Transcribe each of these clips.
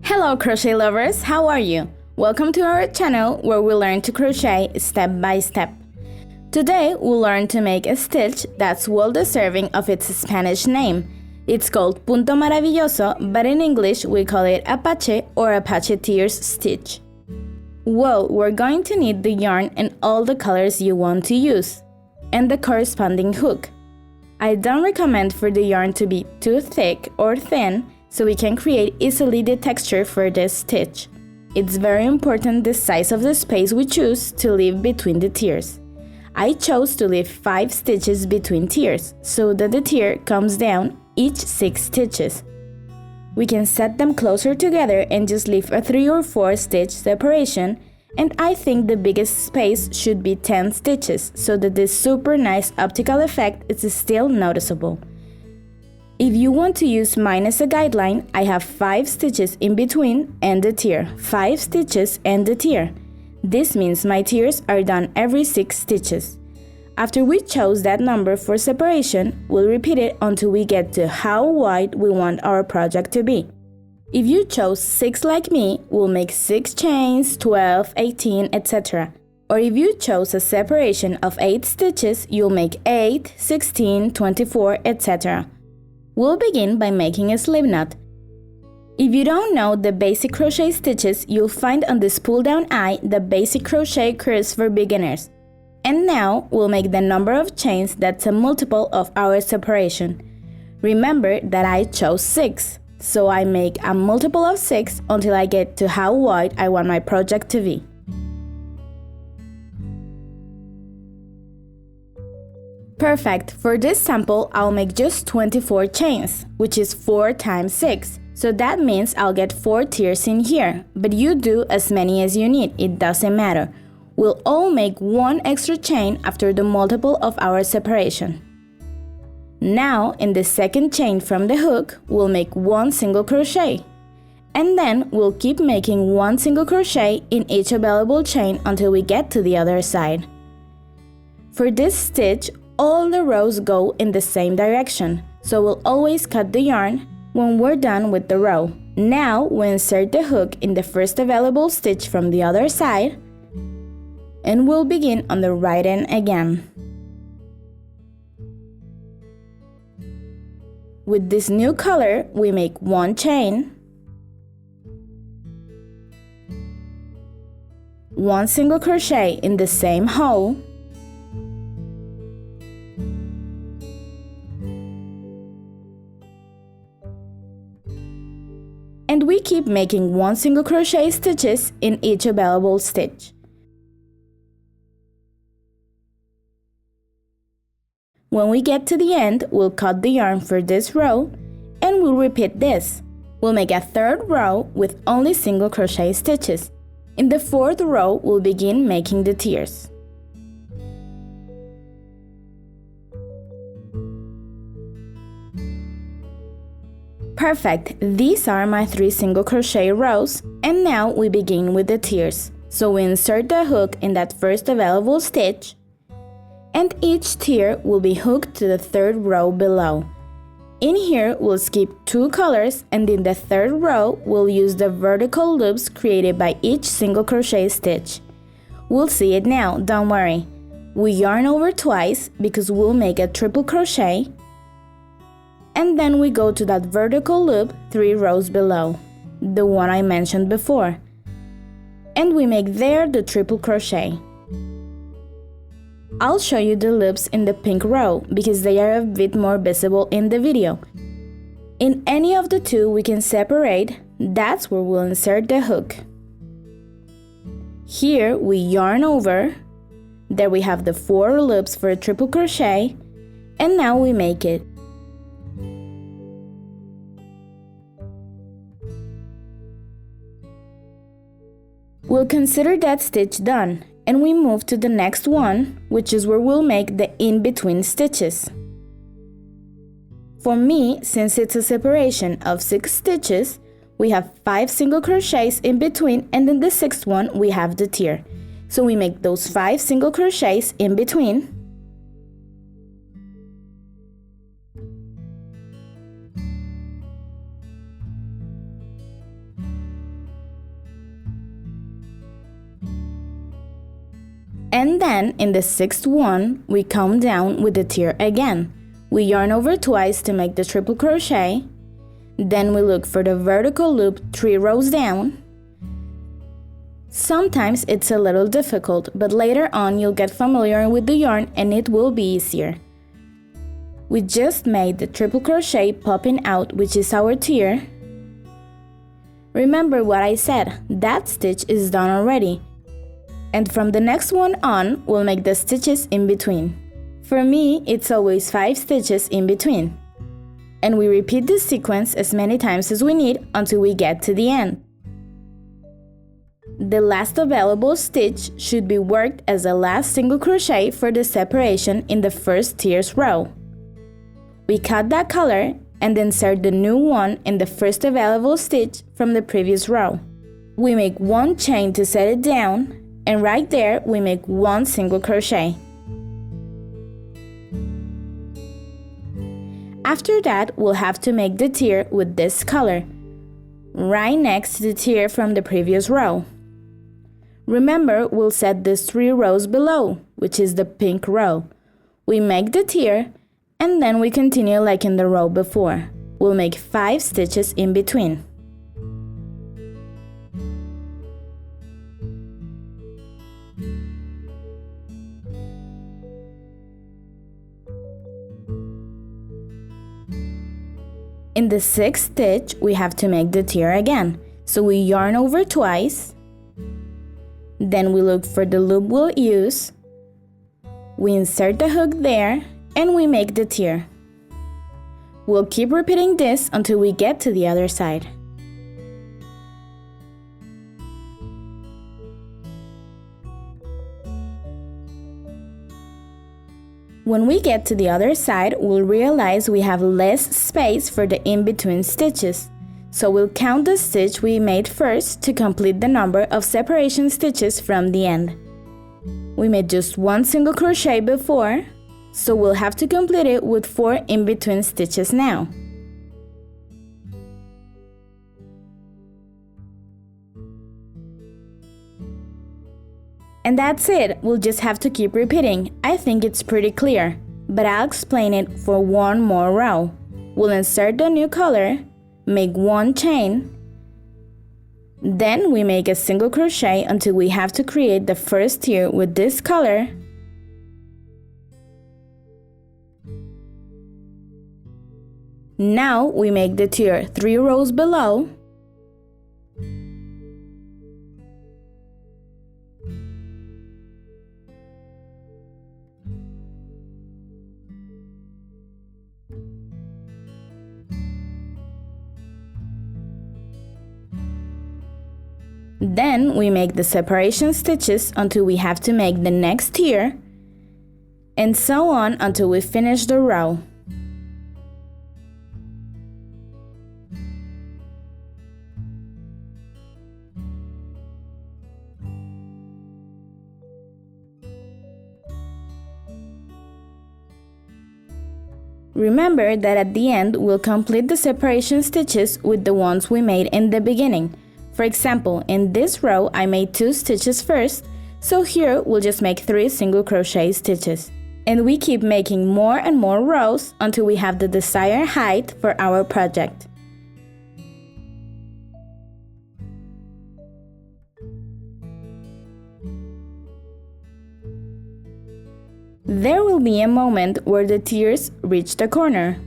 Hello crochet lovers, how are you? Welcome to our channel where we learn to crochet step by step. Today we'll learn to make a stitch that's well deserving of its Spanish name. It's called Punto Maravilloso, but in English we call it APACHE or APACHE Tears stitch. Well, we're going to need the yarn and all the colors you want to use, and the corresponding hook. I don't recommend for the yarn to be too thick or thin, so we can create easily the texture for this stitch. It's very important the size of the space we choose to leave between the tiers. I chose to leave 5 stitches between tiers, so that the tier comes down each 6 stitches. We can set them closer together and just leave a 3 or 4 stitch separation, and I think the biggest space should be 10 stitches, so that this super nice optical effect is still noticeable. If you want to use mine as a guideline, I have 5 stitches in between and the tier, 5 stitches and the tier. This means my tiers are done every 6 stitches. After we chose that number for separation, we'll repeat it until we get to how wide we want our project to be. If you chose 6 like me, we'll make 6 chains, 12, 18, etc. Or if you chose a separation of 8 stitches, you'll make 8, 16, 24, etc. We'll begin by making a slip knot. If you don't know the basic crochet stitches, you'll find on this pull-down eye the basic crochet curves for beginners. And now we'll make the number of chains that's a multiple of our separation. Remember that I chose 6, so I make a multiple of 6 until I get to how wide I want my project to be. Perfect, for this sample I'll make just 24 chains, which is 4 times 6, so that means I'll get 4 tiers in here, but you do as many as you need, it doesn't matter. We'll all make 1 extra chain after the multiple of our separation. Now, in the second chain from the hook, we'll make 1 single crochet. And then we'll keep making 1 single crochet in each available chain until we get to the other side. For this stitch, all the rows go in the same direction, so we'll always cut the yarn when we're done with the row. Now, we insert the hook in the first available stitch from the other side, and we'll begin on the right end again. With this new color, we make 1 chain, 1 single crochet in the same hole, and we keep making 1 single crochet stitches in each available stitch. When we get to the end, we'll cut the yarn for this row, and we'll repeat this. We'll make a 3rd row with only single crochet stitches. In the 4th row, we'll begin making the tiers. Perfect, these are my 3 single crochet rows, and now we begin with the tiers. So we insert the hook in that first available stitch, and each tier will be hooked to the 3rd row below. In here, we'll skip 2 colors, and in the 3rd row, we'll use the vertical loops created by each single crochet stitch. We'll see it now, don't worry. We yarn over twice because we'll make a triple crochet, and then we go to that vertical loop 3 rows below, the one I mentioned before, and we make there the triple crochet. I'll show you the loops in the pink row because they are a bit more visible in the video. In any of the 2 we can separate, that's where we'll insert the hook. Here we yarn over, there we have the 4 loops for a triple crochet, and now we make it. We'll consider that stitch done, and we move to the next one, which is where we'll make the in-between stitches. For me, since it's a separation of 6 stitches, we have 5 single crochets in between, and in the 6th one we have the tier. So we make those 5 single crochets in between, And then in the sixth one, we come down with the tier again. We yarn over twice to make the triple crochet. Then we look for the vertical loop 3 rows down. Sometimes it's a little difficult, but later on you'll get familiar with the yarn and it will be easier. We just made the triple crochet popping out, which is our tier. Remember what I said, that stitch is done already. And from the next one on, we'll make the stitches in between. For me, it's always 5 stitches in between. And we repeat this sequence as many times as we need until we get to the end. The last available stitch should be worked as the last single crochet for the separation in the first tiers row. We cut that color and insert the new one in the first available stitch from the previous row. We make 1 chain to set it down, and right there we make 1 single crochet. After that, we'll have to make the tier with this color, right next to the tier from the previous row. Remember, we'll set this 3 rows below, which is the pink row. We make the tier, and then we continue like in the row before. We'll make 5 stitches in between. In the 6th stitch, we have to make the tier again. So we yarn over twice. Then we look for the loop we'll use. We insert the hook there, and we make the tier. We'll keep repeating this until we get to the other side. When we get to the other side, we'll realize we have less space for the in-between stitches. So we'll count the stitch we made first to complete the number of separation stitches from the end. We made just 1 single crochet before, so we'll have to complete it with 4 in-between stitches now. And that's it, we'll just have to keep repeating. I think it's pretty clear, but I'll explain it for 1 more row. We'll insert the new color, make 1 chain, then we make a single crochet until we have to create the first tier with this color. Now we make the tier 3 rows below. Then we make the separation stitches until we have to make the next tier, and so on until we finish the row. Remember that at the end we'll complete the separation stitches with the ones we made in the beginning. For example, in this row I made 2 stitches first, so here we'll just make 3 single crochet stitches. And we keep making more and more rows until we have the desired height for our project. There will be a moment where the tiers reach the corner.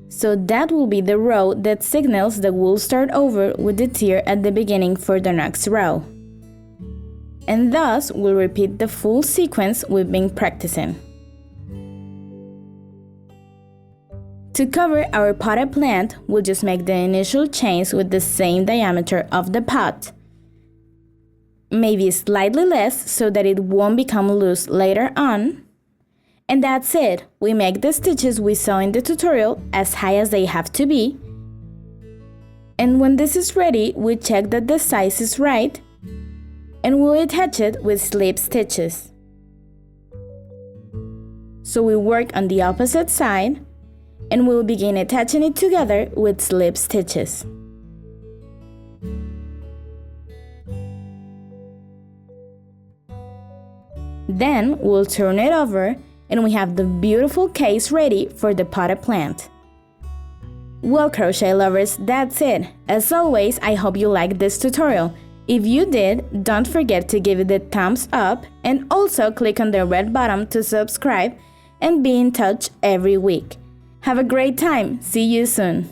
So that will be the row that signals that we'll start over with the tier at the beginning for the next row. And thus we'll repeat the full sequence we've been practicing. To cover our potted plant, we'll just make the initial chains with the same diameter of the pot. Maybe slightly less so that it won't become loose later on. And that's it, we make the stitches we saw in the tutorial as high as they have to be. And when this is ready, we check that the size is right, and we'll attach it with slip stitches. So we work on the opposite side, and we'll begin attaching it together with slip stitches. Then we'll turn it over and we have the beautiful case ready for the potted plant. Well, crochet lovers, that's it. As always, I hope you liked this tutorial. If you did, don't forget to give it a thumbs up and also click on the red button to subscribe and be in touch every week. Have a great time. See you soon.